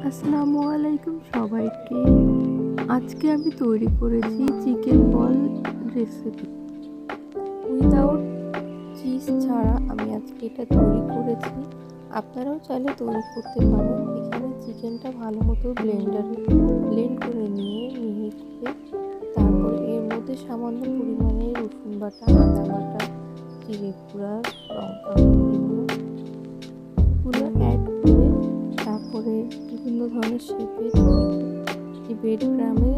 আসসালামু আলাইকুম সবাইকে। আজকে আমি তৈরি করেছি চিকেন বল রেসিপি। উইদাউট চিজ ছাড়া আমি আজকে এটা তৈরি করেছি। আপনারাও চাইলে তৈরি করতে পারেন। এখানে চিকেনটা ভালো মতো ব্লেন্ড করে নিয়ে মিহি করে, তারপরে এর মধ্যে সামান্য পরিমাণে রসুন বাটা, আদা বাটা, জিরে গুঁড়া, লঙ্কা গুঁড়ো অ্যাড করে, তারপরে বিভিন্ন ধরনের শেপে ব্রেড ক্রামে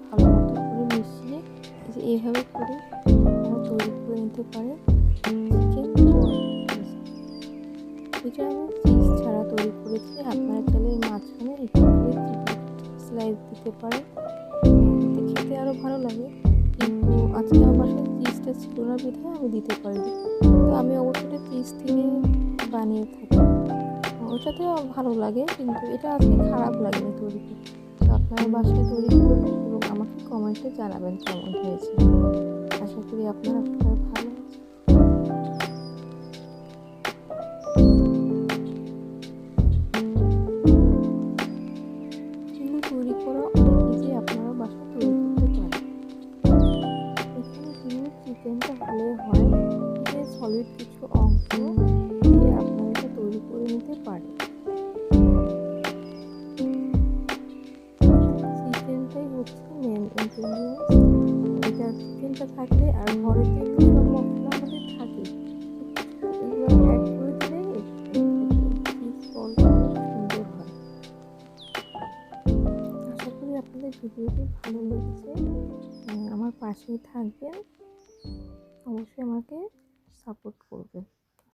ভালো মতো করে মিশিয়ে এইভাবে করে আপনারা তৈরি করে নিতে পারেন চিকেন বল। এটা আমি চিজ ছাড়া তৈরি করেছি। আপনারা চাইলে মাঝখানে একটু করে চিকেন স্লাইস দিতে পারেন, এতে খেতে আরও ভালো লাগে। কিন্তু আজকে আমার বাসায় চিজটা ছিল না বিধায় আমি দিতে পারিনি। তো আমি অবশ্যই চিজ থেকে বানিয়ে থাকি, ওটাতেও ভালো লাগে, কিন্তু এটা আজকে খারাপ লাগেনি তৈরি করতে। তো আপনারা বাসায় তৈরি করবেন এবং আমাকে কমেন্টে জানাবেন কেমন হয়েছে। আশা করি আপনারা সবাই ভালো আছেন। এগুলো তৈরি করা অনেক ইজি, আপনারা বাসায় তৈরি করতে পারেন। এখানে শুধু চিকেনটা হলে হয়, চিকেনের সলিড কিছু অংশ দিয়ে আপনারা এটা তৈরি করে নিতে পারেন। চিকেনটাই হচ্ছে মেন ইনগ্রেডিয়েন্টস। এটা চিকেনটা থাকলে আর ঘরে তো এমনি সব মশলা আমাদের থাকে, এগুলো অ্যাড করে দিলেই চিজ বলটা অনেক সুন্দর হয়। আশা করি আপনাদের ভিডিওটি ভালো লেগেছে। আমার পাশেই থাকবেন, অবশ্যই আমাকে সাপোর্ট করবেন।